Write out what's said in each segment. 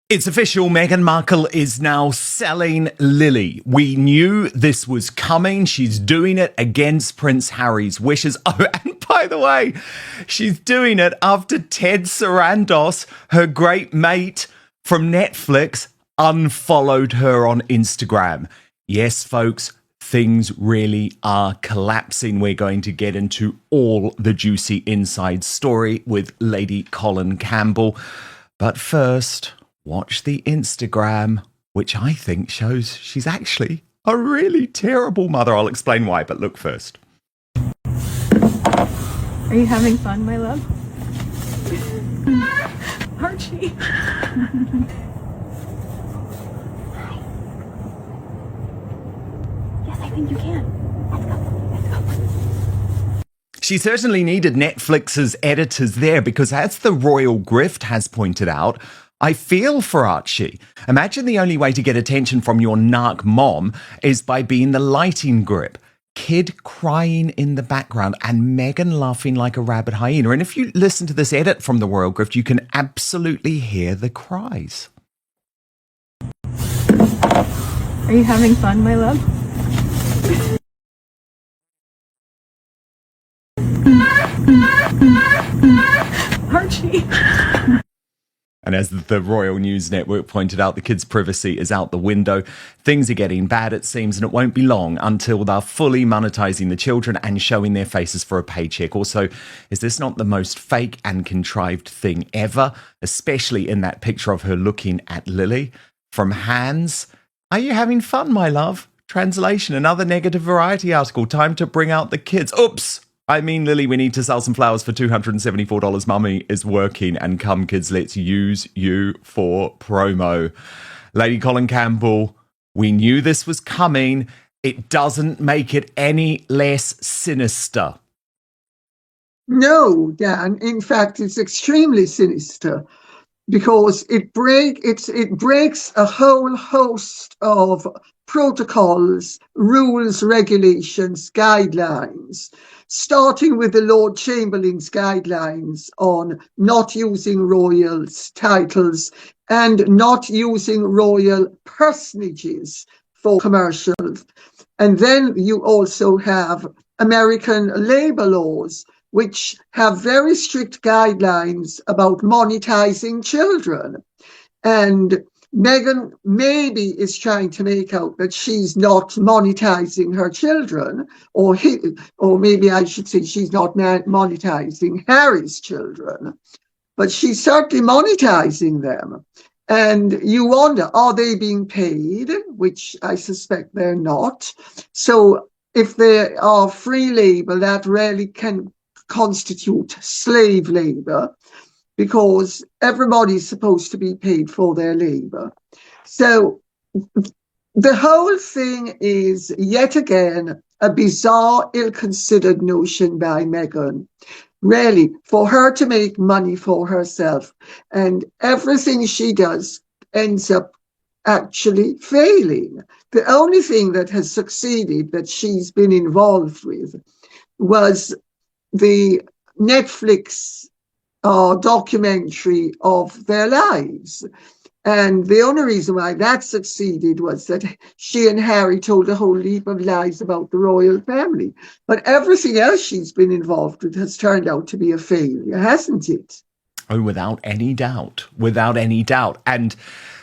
It's official, Meghan Markle is now selling Lili. We knew this was coming. She's doing it against Prince Harry's wishes. Oh, and by the way, she's doing it after Ted Sarandos, her great mate from Netflix, unfollowed her on Instagram. Yes, folks, things really are collapsing. We're going to get into all the juicy inside story with Lady Colin Campbell. But first, watch the Instagram, which I think shows she's actually a really terrible mother. I'll explain why, but look first. Are you having fun, my love? Archie. Yes, I think you can. Let's go. Let's go. She certainly needed Netflix's editors there because, as the royal grift has pointed out, I feel for Archie. Imagine the only way to get attention from your narc mom is by being the lighting grip. Kid crying in the background and Meghan laughing like a rabid hyena. And if you listen to this edit from the royal grift, you can absolutely hear the cries. Are you having fun, my love? Archie. And as the Royal News Network pointed out, the kids' privacy is out the window. Things are getting bad, it seems, and it won't be long until they're fully monetizing the children and showing their faces for a paycheck. Also, is this not the most fake and contrived thing ever? Especially in that picture of her looking at Lili. From Hans, "Are you having fun, my love?" Translation, another negative variety article. Time to bring out the kids. Oops! I mean, Lili, we need to sell some flowers for $274. Mummy is working, and come, kids, let's use you for promo. Lady Colin Campbell, we knew this was coming. It doesn't make it any less sinister. No, Dan. In fact, it's extremely sinister because it breaks a whole host of protocols, rules, regulations, guidelines, starting with the Lord Chamberlain's guidelines on not using royal titles and not using royal personages for commercials. And then you also have American labor laws, which have very strict guidelines about monetizing children. And Meghan maybe is trying to make out that she's not monetizing her children, or maybe I should say she's not monetizing Harry's children, but she's certainly monetizing them. And you wonder, are they being paid? Which I suspect they're not. So if they are free labor, that really can constitute slave labor, because everybody's supposed to be paid for their labor. So the whole thing is yet again a bizarre, ill-considered notion by Meghan, really, for her to make money for herself. And everything she does ends up actually failing. The only thing that has succeeded that she's been involved with was the Netflix documentary of their lives. And the only reason why that succeeded was that she and Harry told a whole heap of lies about the royal family. But everything else she's been involved with has turned out to be a failure, hasn't it? Oh, without any doubt. Without any doubt. And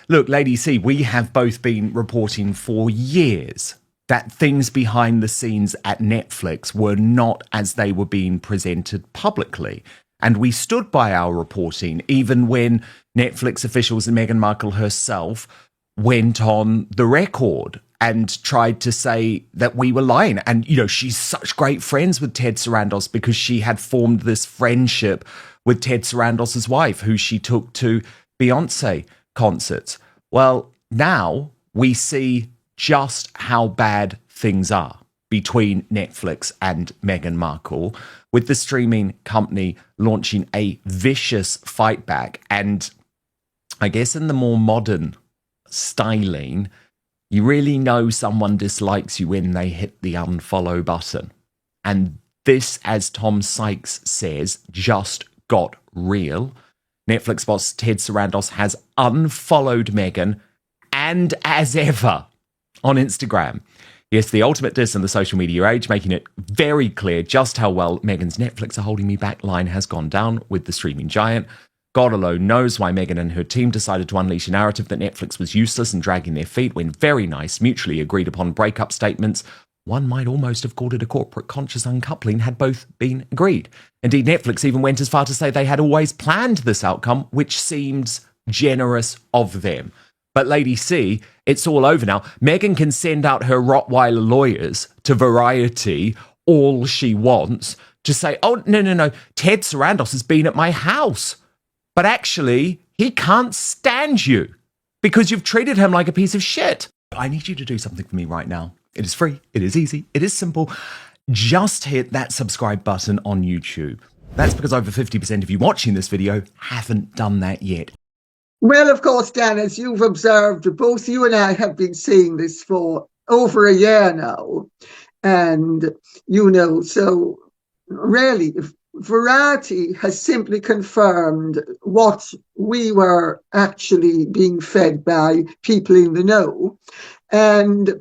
look, Lady C, we have both been reporting for years that things behind the scenes at Netflix were not as they were being presented publicly. And we stood by our reporting, even when Netflix officials and Meghan Markle herself went on the record and tried to say that we were lying. And, you know, she's such great friends with Ted Sarandos because she had formed this friendship with Ted Sarandos's wife, who she took to Beyonce concerts. Well, now we see just how bad things are between Netflix and Meghan Markle, with the streaming company launching a vicious fight back. And I guess in the more modern styling, you really know someone dislikes you when they hit the unfollow button. And this, as Tom Sykes says, just got real. Netflix boss Ted Sarandos has unfollowed Meghan and as ever on Instagram. Yes, the ultimate diss in the social media age, making it very clear just how well Meghan's Netflix are holding me back line has gone down with the streaming giant. God alone knows why Meghan and her team decided to unleash a narrative that Netflix was useless and dragging their feet when very nice, mutually agreed upon breakup statements. One might almost have called it a corporate conscious uncoupling had both been agreed. Indeed, Netflix even went as far to say they had always planned this outcome, which seems generous of them. But Lady C, it's all over now. Meghan can send out her Rottweiler lawyers to Variety all she wants to say, oh, no, Ted Sarandos has been at my house. But actually, he can't stand you because you've treated him like a piece of shit. I need you to do something for me right now. It is free. It is easy. It is simple. Just hit that subscribe button on YouTube. That's because over 50% of you watching this video haven't done that yet. Well, of course, Dan, as you've observed, both you and I have been seeing this for over a year now. And, so really, Variety has simply confirmed what we were actually being fed by people in the know. And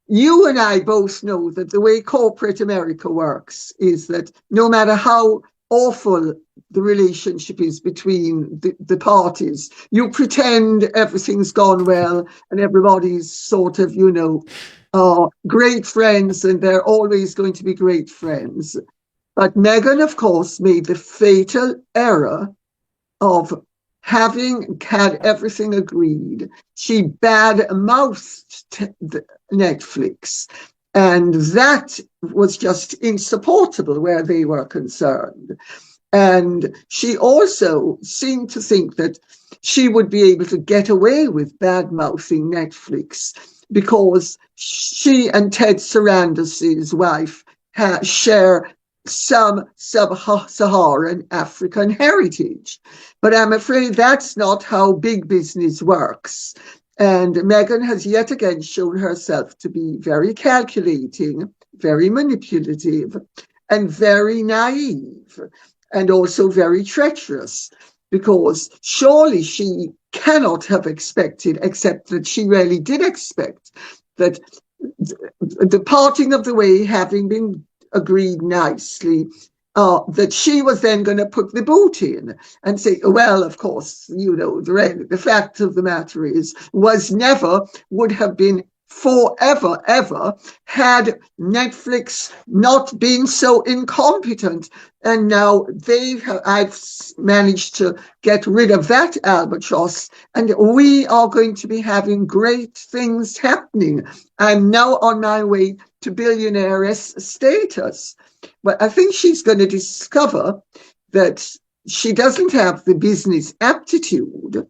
you and I both know that the way corporate America works is that no matter how awful the relationship is between the parties, you pretend everything's gone well and everybody's sort of, great friends and they're always going to be great friends. But Meghan, of course, made the fatal error of having had everything agreed. She bad-mouthed Netflix, and that was just insupportable where they were concerned. And she also seemed to think that she would be able to get away with bad-mouthing Netflix because she and Ted Sarandos' wife share some sub-Saharan African heritage. But I'm afraid that's not how big business works. And Meghan has yet again shown herself to be very calculating, very manipulative, and very naive, and also very treacherous, because surely she cannot have expected, except that she really did expect, that the parting of the way having been agreed nicely, that she was then going to put the boot in and say, well, of course, the fact of the matter is, would have been forever, ever, had Netflix not been so incompetent. And now I've managed to get rid of that albatross, and we are going to be having great things happening. I'm now on my way to billionaire status. But I think she's going to discover that she doesn't have the business aptitude,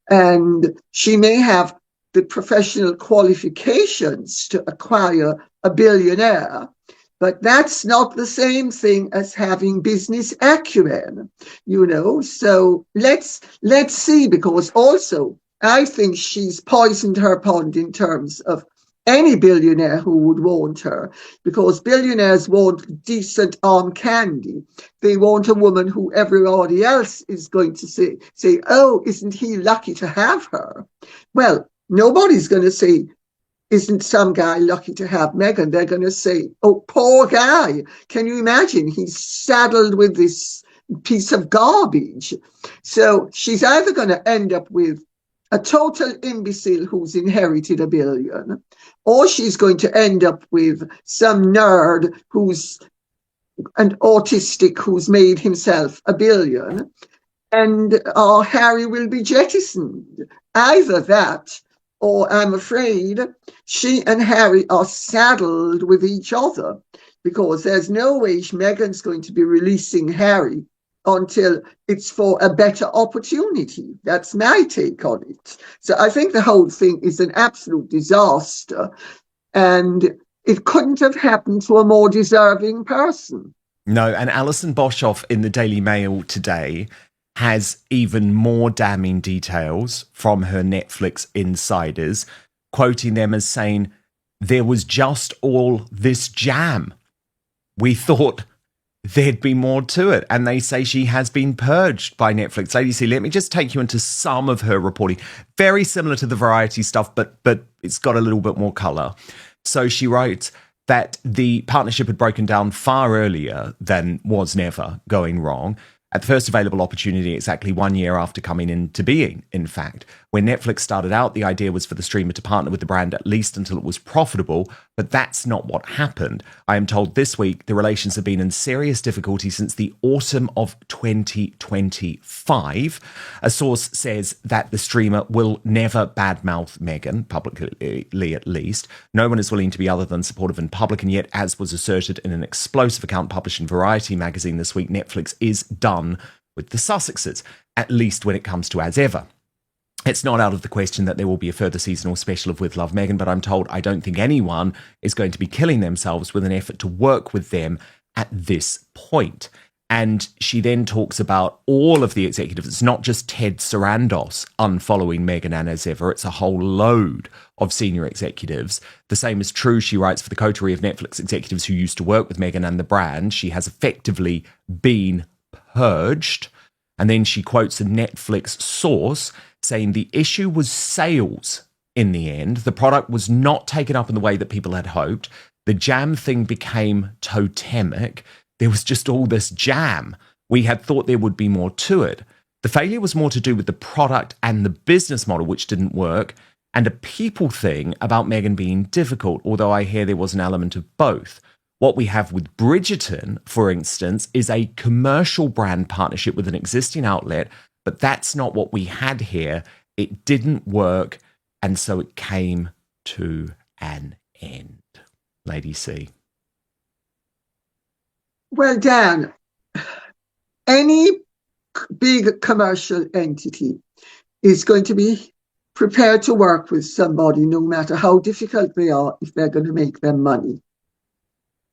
and she may have the professional qualifications to acquire a billionaire, but that's not the same thing as having business acumen, So let's see, because also I think she's poisoned her pond in terms of any billionaire who would want her, because billionaires want decent arm candy. They want a woman who everybody else is going to say, oh, isn't he lucky to have her? Well, nobody's going to say, isn't some guy lucky to have Meghan? They're going to say, oh, poor guy. Can you imagine? He's saddled with this piece of garbage. So she's either going to end up with a total imbecile who's inherited $1 billion, or she's going to end up with some nerd who's an autistic who's made himself $1 billion, and Harry will be jettisoned. Either that, or I'm afraid she and Harry are saddled with each other, because there's no way Meghan's going to be releasing Harry until it's for a better opportunity. That's my take on it. So I think the whole thing is an absolute disaster, and it couldn't have happened to a more deserving person. No, and Alison Boshoff in the Daily Mail today has even more damning details from her Netflix insiders, quoting them as saying, there was just all this jam. We thought there'd be more to it. And they say she has been purged by Netflix. Lady C, let me just take you into some of her reporting. Very similar to the Variety stuff, but it's got a little bit more colour. So she writes that the partnership had broken down far earlier than was never going wrong. At the first available opportunity, exactly 1 year after coming into being, in fact. When Netflix started out, the idea was for the streamer to partner with the brand at least until it was profitable, but that's not what happened. I am told this week the relations have been in serious difficulty since the autumn of 2025. A source says that the streamer will never badmouth Meghan, publicly at least. No one is willing to be other than supportive in public, and yet, as was asserted in an explosive account published in Variety magazine this week, Netflix is done with the Sussexes, at least when it comes to As Ever. It's not out of the question that there will be a further seasonal special of With Love Meghan, but I'm told I don't think anyone is going to be killing themselves with an effort to work with them at this point. And she then talks about all of the executives. It's not just Ted Sarandos unfollowing Meghan and As Ever. It's a whole load of senior executives. The same is true, she writes, for the coterie of Netflix executives who used to work with Meghan and the brand. She has effectively been purged. And then she quotes a Netflix source saying the issue was sales in the end. The product was not taken up in the way that people had hoped. The jam thing became totemic. There was just all this jam. We had thought there would be more to it. The failure was more to do with the product and the business model, which didn't work, and a people thing about Meghan being difficult, although I hear there was an element of both. What we have with Bridgerton, for instance, is a commercial brand partnership with an existing outlet, but that's not what we had here. It didn't work, and so it came to an end. Lady C. Well, Dan, any big commercial entity is going to be prepared to work with somebody, no matter how difficult they are, if they're going to make them money.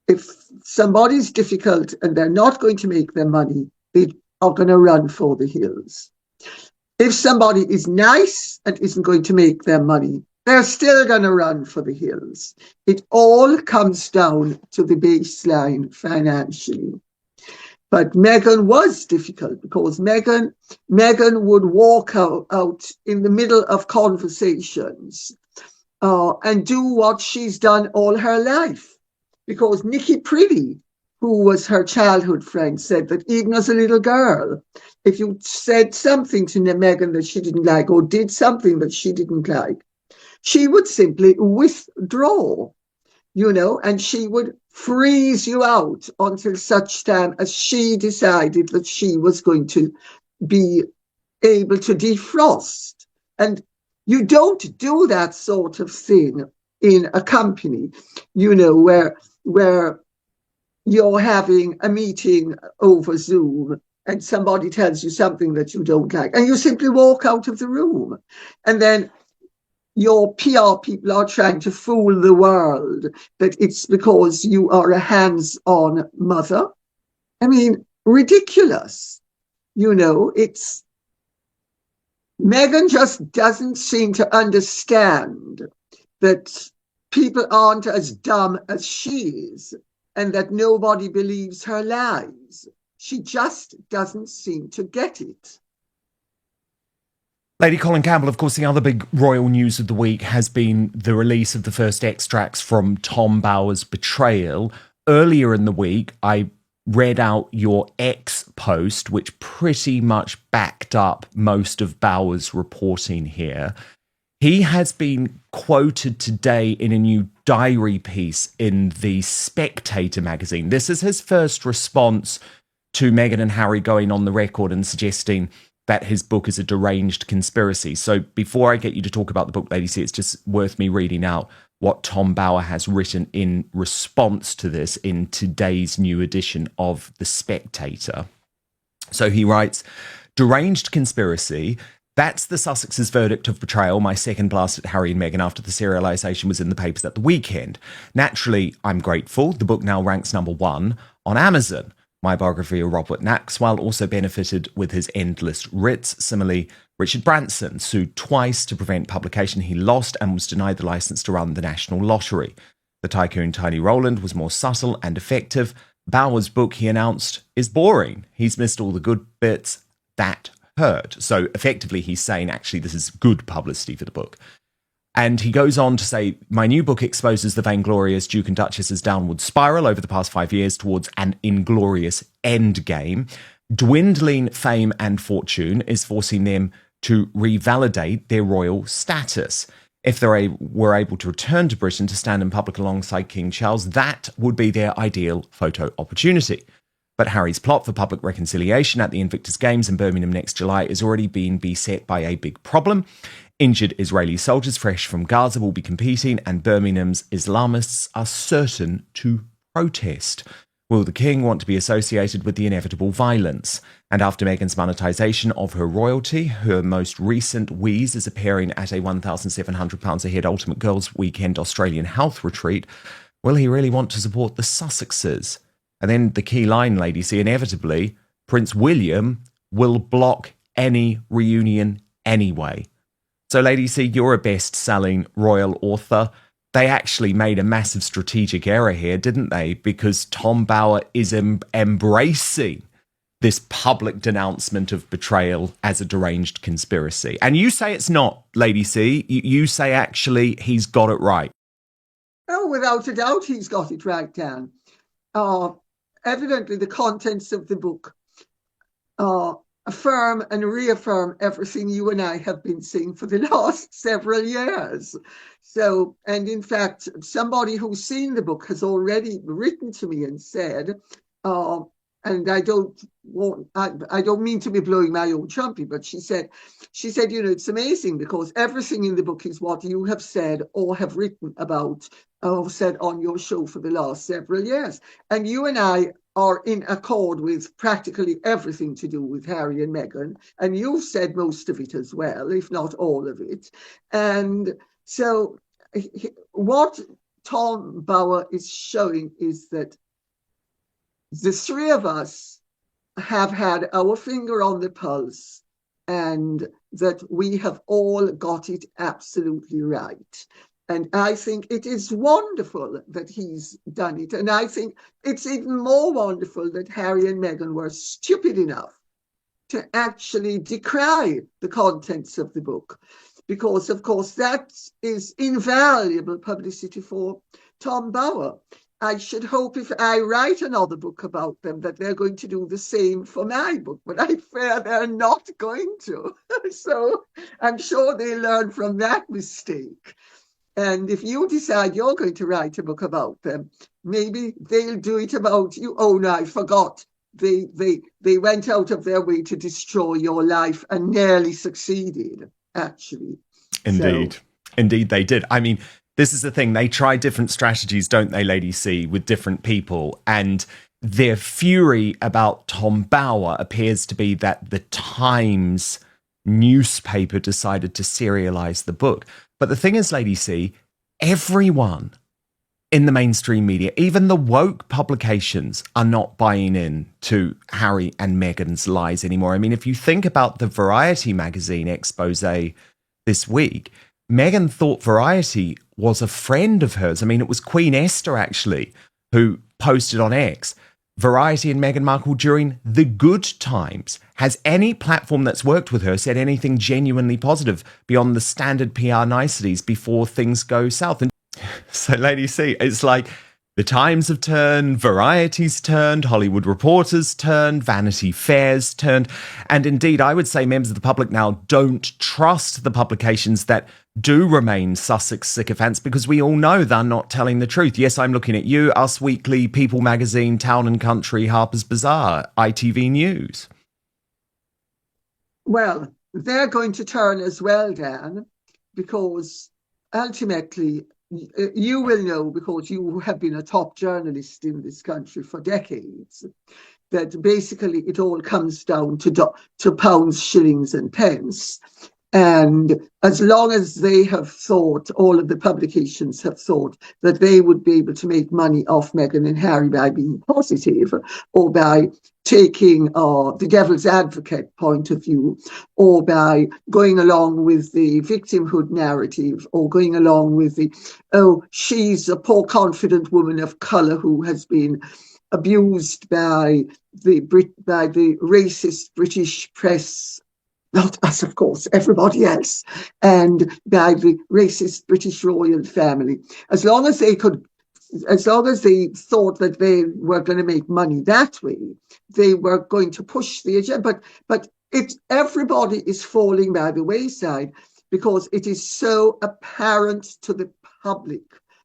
If somebody's difficult and they're not going to make their money, they are going to run for the hills. If somebody is nice and isn't going to make their money, they're still going to run for the hills. It all comes down to the baseline financially. But Meghan was difficult because Meghan would walk out in the middle of conversations and do what she's done all her life. Because Nikki Pretty, who was her childhood friend, said that even as a little girl, if you said something to Meghan that she didn't like or did something that she didn't like, she would simply withdraw, and she would freeze you out until such time as she decided that she was going to be able to defrost. And you don't do that sort of thing in a company, where you're having a meeting over Zoom and somebody tells you something that you don't like, and you simply walk out of the room. And then your PR people are trying to fool the world that it's because you are a hands-on mother. I mean, ridiculous. It's Meghan just doesn't seem to understand that people aren't as dumb as she is and that nobody believes her lies. She just doesn't seem to get it. Lady Colin Campbell, of course, the other big royal news of the week has been the release of the first extracts from Tom Bower's betrayal. Earlier in the week, I read out your X post, which pretty much backed up most of Bower's reporting here. He has been quoted today in a new diary piece in the Spectator magazine. This is his first response to Meghan and Harry going on the record and suggesting that his book is a deranged conspiracy. So before I get you to talk about the book, Lady C, it's just worth me reading out what Tom Bower has written in response to this in today's new edition of The Spectator. So he writes, deranged conspiracy. That's the Sussex's verdict of betrayal, my second blast at Harry and Meghan after the serialisation was in the papers at the weekend. Naturally, I'm grateful. The book now ranks number 1 on Amazon. My biography of Robert Maxwell also benefited with his endless writs. Similarly, Richard Branson sued twice to prevent publication. He lost and was denied the licence to run the National Lottery. The tycoon Tony Rowland was more subtle and effective. Bauer's book, he announced, is boring. He's missed all the good bits that hurt. So effectively, he's saying, actually, this is good publicity for the book. And he goes on to say, my new book exposes the vainglorious Duke and Duchess's downward spiral over the past 5 years towards an inglorious endgame. Dwindling fame and fortune is forcing them to revalidate their royal status. If they were able to return to Britain to stand in public alongside King Charles, that would be their ideal photo opportunity. But Harry's plot for public reconciliation at the Invictus Games in Birmingham next July is already being beset by a big problem. Injured Israeli soldiers fresh from Gaza will be competing, and Birmingham's Islamists are certain to protest. Will the king want to be associated with the inevitable violence? And after Meghan's monetisation of her royalty, her most recent wheeze is appearing at a £1,700 a head Ultimate Girls Weekend Australian health retreat. Will he really want to support the Sussexes? And then the key line, Lady C, inevitably, Prince William will block any reunion anyway. So, Lady C, you're a best-selling royal author. They actually made a massive strategic error here, didn't they? Because Tom Bauer is embracing this public denouncement of betrayal as a deranged conspiracy. And you say it's not, Lady C. You say, actually, he's got it right. Oh, without a doubt, he's got it right, Dan. Evidently, the contents of the book affirm and reaffirm everything you and I have been saying for the last several years. So, and in fact, somebody who's seen the book has already written to me and said, and I don't mean to be blowing my own trumpet, but she said, it's amazing because everything in the book is what you have said or have written about or said on your show for the last several years. And you and I are in accord with practically everything to do with Harry and Meghan. And you've said most of it as well, if not all of it. And so what Tom Bauer is showing is that the three of us have had our finger on the pulse and that we have all got it absolutely right. And I think it is wonderful that he's done it. And I think it's even more wonderful that Harry and Meghan were stupid enough to actually decry the contents of the book. Because, of course, that is invaluable publicity for Tom Bauer. I should hope if I write another book about them that they're going to do the same for my book, but I fear they're not going to. So I'm sure they learn from that mistake. And if you decide you're going to write a book about them, maybe they'll do it about you. Oh, no, I forgot. They went out of their way to destroy your life and nearly succeeded, actually. Indeed. So, indeed, they did. I mean, this is the thing. They try different strategies, don't they, Lady C, with different people. And their fury about Tom Bauer appears to be that the Times newspaper decided to serialize the book. But the thing is, Lady C, everyone in the mainstream media, even the woke publications, are not buying in to Harry and Meghan's lies anymore. I mean, if you think about the Variety magazine expose this week, Meghan thought Variety was a friend of hers. I mean, it was Queen Esther, actually, who posted on X, Variety and Meghan Markle during the good times. Has any platform that's worked with her said anything genuinely positive beyond the standard PR niceties before things go south? And so, Lady C, it's like the Times have turned, Variety's turned, Hollywood Reporter's turned, Vanity Fair's turned. And indeed, I would say members of the public now don't trust the publications that do remain Sussex sycophants because we all know they're not telling the truth. Yes, I'm looking at you, Us Weekly, People Magazine, Town and Country, Harper's Bazaar, ITV News. Well, they're going to turn as well, Dan, because ultimately you will know, because you have been a top journalist in this country for decades, that basically it all comes down to pounds, shillings and pence. And as long as they have thought, all of the publications have thought that they would be able to make money off Meghan and Harry by being positive or by taking the devil's advocate point of view, or by going along with the victimhood narrative, or going along with she's a poor confident woman of colour who has been abused by the racist British press, not us, of course, everybody else, and by the racist British royal family. As long as they thought that they were going to make money that way, they were going to push the agenda. But everybody is falling by the wayside because it is so apparent to the public,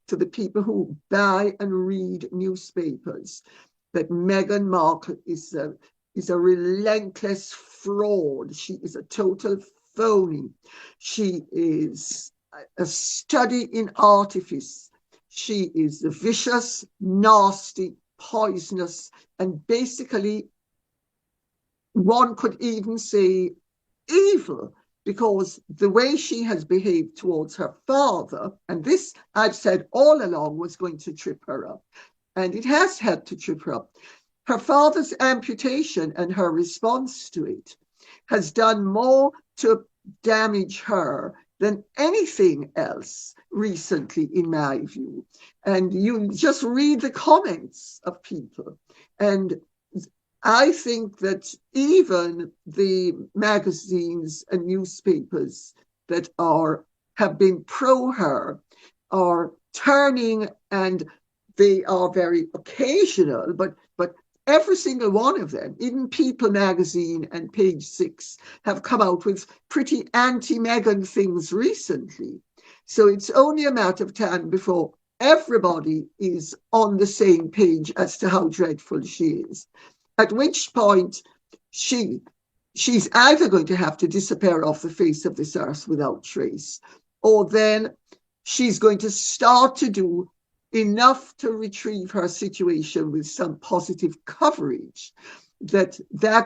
to the people who buy and read newspapers, that Meghan Markle is a relentless fraud. She is a total phony. She is a study in artifice. She is vicious, nasty, poisonous, and basically one could even say evil, because the way she has behaved towards her father, and this I've said all along was going to trip her up, and it has had to trip her up. Her father's amputation and her response to it has done more to damage her than anything else recently, in my view. And you just read the comments of people. And I think that even the magazines and newspapers that have been pro her are turning, and they are very occasional, but every single one of them, even People magazine and Page 6, have come out with pretty anti-Meghan things recently. So it's only a matter of time before everybody is on the same page as to how dreadful she is. At which point she's either going to have to disappear off the face of this earth without trace, or then she's going to start to do enough to retrieve her situation with some positive coverage that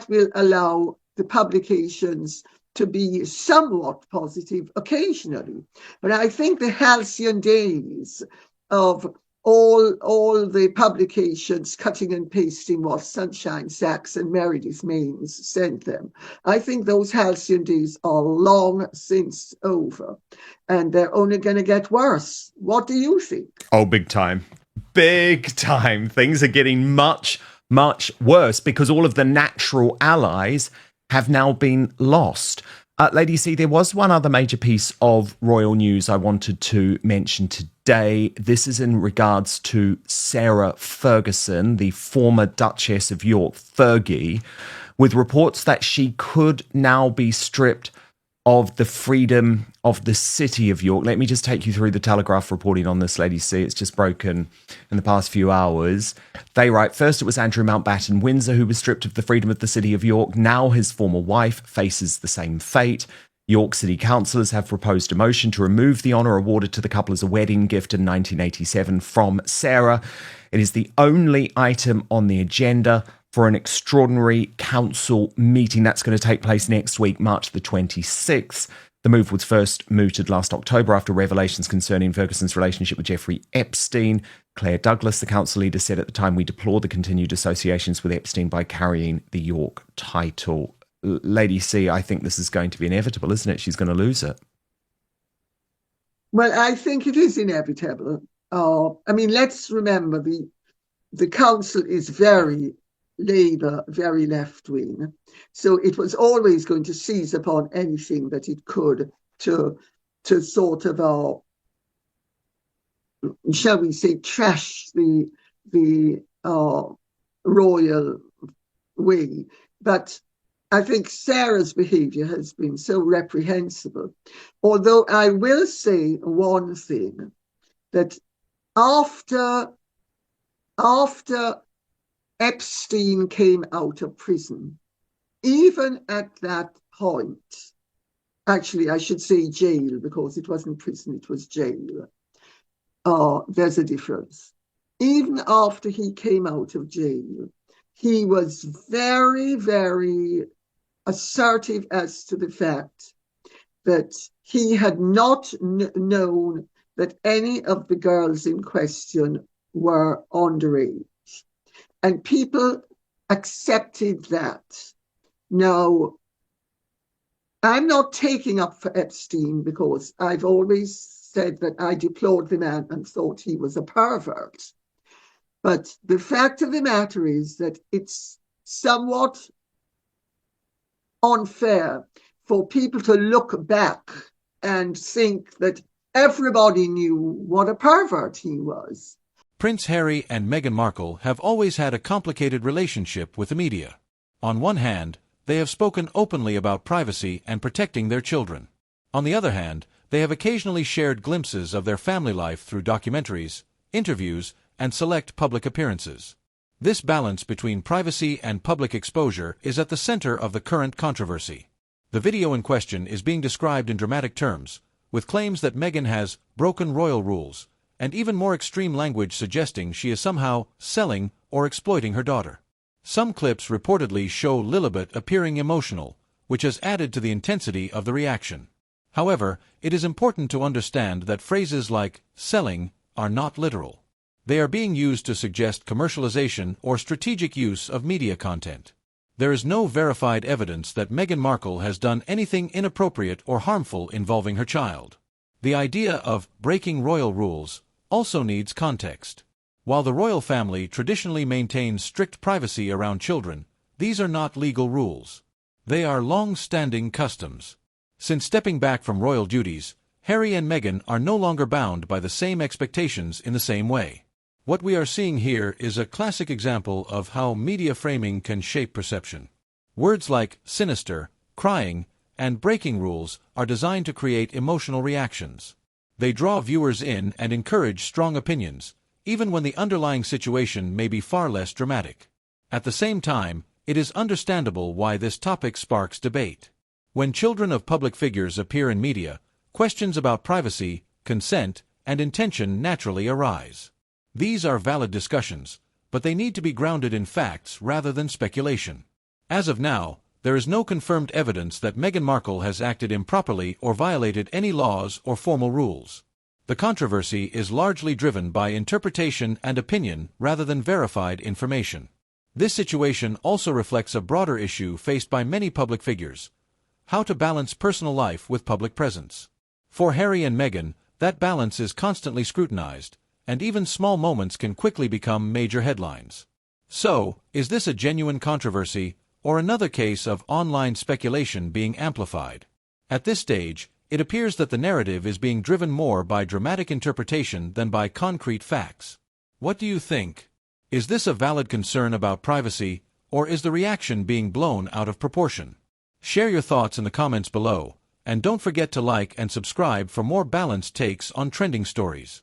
will allow the publications to be somewhat positive occasionally. But I think the halcyon days of all the publications cutting and pasting what Sunshine Sachs and Meredith Maines sent them, I think those halcyon days are long since over, and they're only going to get worse. What do you think? Oh, big time. Big time. Things are getting much, much worse because all of the natural allies have now been lost. Lady C, there was one other major piece of royal news I wanted to mention today. This is in regards to Sarah Ferguson, the former Duchess of York, Fergie, with reports that she could now be stripped of the freedom of the city of York. Let me just take you through the Telegraph reporting on this, Lady C. It's just broken in the past few hours. They write, first it was Andrew Mountbatten Windsor who was stripped of the freedom of the city of York. Now his former wife faces the same fate. York City councillors have proposed a motion to remove the honour awarded to the couple as a wedding gift in 1987 from Sarah. It is the only item on the agenda for an extraordinary council meeting that's going to take place next week, March the 26th. The move was first mooted last October after revelations concerning Ferguson's relationship with Jeffrey Epstein. Claire Douglas, the council leader, said at the time, we deplore the continued associations with Epstein by carrying the York title. Lady C, I think this is going to be inevitable, isn't it? She's going to lose it. Well, I think it is inevitable. Let's remember the council is very Labour, very left-wing. So it was always going to seize upon anything that it could to sort of, shall we say, trash the royal way. But I think Sarah's behaviour has been so reprehensible. Although I will say one thing, that after Epstein came out of prison, even at that point, actually I should say jail, because it wasn't prison, it was jail. There's a difference. Even after he came out of jail, he was very, very assertive as to the fact that he had not known that any of the girls in question were underage. And people accepted that. Now, I'm not taking up for Epstein because I've always said that I deplored the man and thought he was a pervert. But the fact of the matter is that it's somewhat unfair for people to look back and think that everybody knew what a pervert he was. Prince Harry and Meghan Markle have always had a complicated relationship with the media. On one hand, they have spoken openly about privacy and protecting their children. On the other hand, they have occasionally shared glimpses of their family life through documentaries, interviews, and select public appearances. This balance between privacy and public exposure is at the center of the current controversy. The video in question is being described in dramatic terms, with claims that Meghan has broken royal rules, and even more extreme language suggesting she is somehow selling or exploiting her daughter. Some clips reportedly show Lilibet appearing emotional, which has added to the intensity of the reaction. However, it is important to understand that phrases like selling are not literal. They are being used to suggest commercialization or strategic use of media content. There is no verified evidence that Meghan Markle has done anything inappropriate or harmful involving her child. The idea of breaking royal rules also needs context. While the royal family traditionally maintains strict privacy around children, these are not legal rules. They are long-standing customs. Since stepping back from royal duties, Harry and Meghan are no longer bound by the same expectations in the same way. What we are seeing here is a classic example of how media framing can shape perception. Words like sinister, crying, and breaking rules are designed to create emotional reactions. They draw viewers in and encourage strong opinions, even when the underlying situation may be far less dramatic. At the same time, it is understandable why this topic sparks debate. When children of public figures appear in media, questions about privacy, consent, and intention naturally arise. These are valid discussions, but they need to be grounded in facts rather than speculation. As of now, there is no confirmed evidence that Meghan Markle has acted improperly or violated any laws or formal rules. The controversy is largely driven by interpretation and opinion rather than verified information. This situation also reflects a broader issue faced by many public figures: how to balance personal life with public presence. For Harry and Meghan, that balance is constantly scrutinized, and even small moments can quickly become major headlines. So, is this a genuine controversy, or another case of online speculation being amplified? At this stage, it appears that the narrative is being driven more by dramatic interpretation than by concrete facts. What do you think? Is this a valid concern about privacy, or is the reaction being blown out of proportion? Share your thoughts in the comments below, and don't forget to like and subscribe for more balanced takes on trending stories.